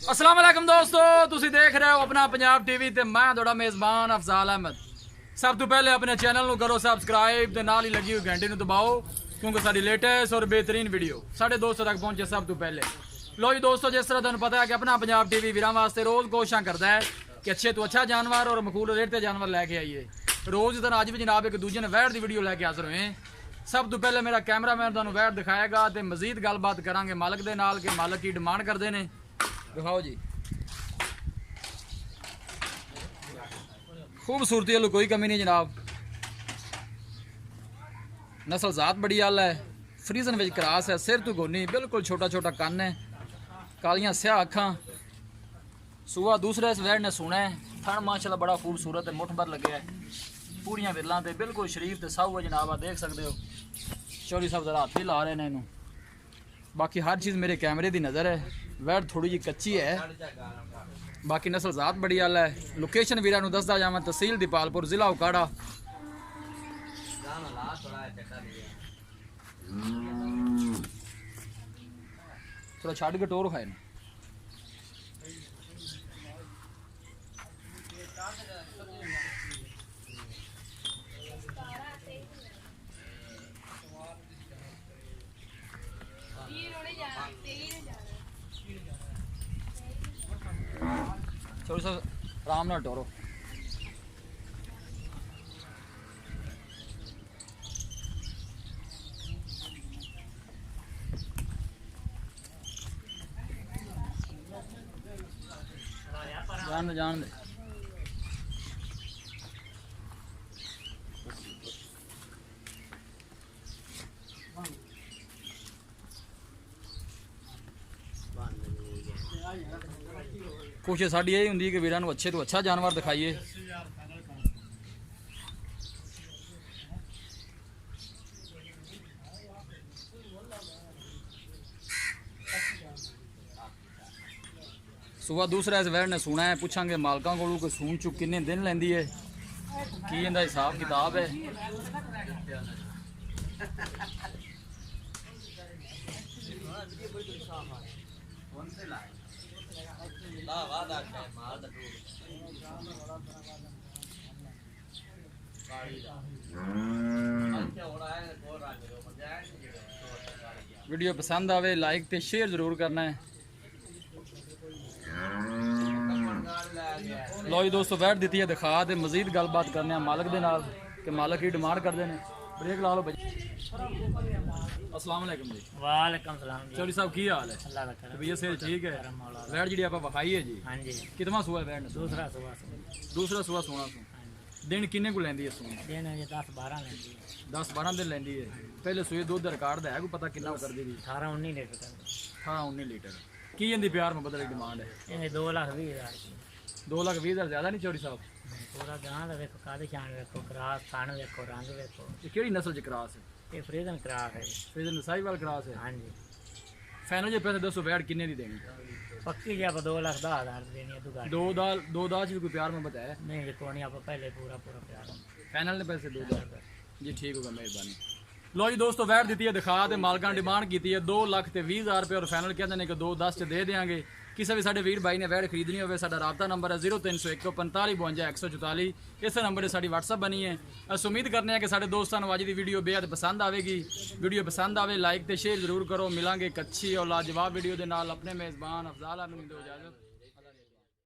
अस्सलाम वालेकुम दोस्तों, तुसी देख रहे हो अपना पंजाब टीवी ते मैं थोड़ा मेज़बान अफजाल अहमद। सब तो पहले अपने चैनल को करो सब्सक्राइब ते नाल ही लगी हुई घंटी को दबाओ क्योंकि साडी लेटेस्ट और बेहतरीन वीडियो साढ़े दोस्तों तक पहुंचे सब तो पहले। लो जी दोस्तों, जिस तरह तुहानू पता है कि अपना पंजाब टीवी वीरां वास्ते रोज़ कोशिशां करता है कि अच्छे तो अच्छा जानवर और मकबूल रेट ते जानवर लैके आइए। रोज़ तरह अज भी जनाब एक दूजे ने वैट की वीडियो लैके हाजिर हुए। सब तो पहले मेरा कैमरामैन तुहानू वैट दिखाएगा तो मजीद गलबात करांगे मालक दे नाल कि मालक की डिमांड करते हैं। दिखाओ जी, खूबसूरती वालों कोई कमी नहीं जनाब। नस्ल जात बड़ी आला है, फ्रीजन विच क्रास है, सिर तो गोनी बिल्कुल छोटा छोटा कन है, कालियां स्याह अखा। सूआ दूसरा इस वैड़ ने सुना है, थन माशाल्लाह बड़ा खूबसूरत है, मुठ भर लगे है, पूरियां विरलां ते बिल्कुल शरीफ ते साहू है जनाब। आप देख सकते हो चौधरी साहब जरा हाथ भी ला रहे हैं इनू। बाकी हर चीज़ मेरे कैमरे की नज़र है। वैड़ थोड़ी जी कच्ची है, बाकी नस्ल जात बड़ी आला है। लोकेशन वीरां नू दसदा जावां, तहसील दीपालपुर, जिला उकाड़ा। थोड़ा छड़ के टोर खाए ना। थोड़ा सा आराम नाल टोरो। जान दे। कोशिश साड़ी यही होंगी कि वीरां नू अच्छे तो अच्छा जानवर दिखाइए। सुबह दूसरा इस वैड़ ने सुना है, पूछांगे मालकां कोलों कि सून चुक किन्ने दिन लैंदी है, की इहदा हिसाब किताब है। वीडियो पसंद आवे लाइक ते शेयर जरूर करना है। लो जी दोस्तों, वैट दी है दिखा दे मजीद गलबात करने मालक दे नाल कि मालक की डिमांड करते हैं। ब्रेक ला लो भाई। अस्सलाम वालेकुम जी। वालेकुम सलाम जी। चौधरी साहब की हाल है? अल्लाह का करम। भैया सेहत ठीक है? वैट जी आप विखाई है जी? हाँ जी। कितना सुआ है वैट ने? दूसरा सुआ सोना सू। दिन किन्ने को लैंदी है सून? दिन ये 10-12 लेंदी है। 10-12 दिन लैंदी है। पहले सूए दुध का रिकॉर्ड है कोई पता कितना कर दी? 18-19 लीटर कर 18-19 लीटर। की इंदी प्यार में बदल डिमांड है? ये 2,20,000 की। 2,20,000 ज़्यादा नहीं चौधरी साहब? पूरा गांव देखो, कादी शान देखो, क्रास थान देखो, रंग देखो। ये केड़ी नस्ल च क्रॉस है? ये फ्रीजन क्रास है। फ्रीजन साहिवाल क्रॉस है? हाँ जी। फाइनल जे पैसे दसो वैट किन्ने दी देनी? पक्की जी आप 2,10,000 देनी है। दो दाल भी कोई प्यार में बताया? नहीं जी, कोई नहीं, आप पहले पूरा प्यार। फाइनल ने पैसे 2,000 जी, ठीक होगा, मेहरबानी। लो जी दोस्तों, वैट दी है दिखा दे, मालकां डिमांड की है 2,20,000 रुपये और फाइनल कहते हैं कि 2,10 दे देंगे। किसी भी साढ़े वीर भाई ने वैट खरीदनी हो, साडा राबता नंबर है 0301 45 52 144। इस नंबर से साड़ी व्हाट्सअप बनी है। अस उम्मीद करने हैं कि साढ़े दोस्तों को अज की वीडियो बेहद पसंद आएगी। वीडियो पसंद आए लाइक तो शेयर जरूर करो। मिलांगे एक अच्छी और लाजवाब वीडियो के नाल। अपने मेज़बान अफजाल अहमद दो इजाजत।